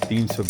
300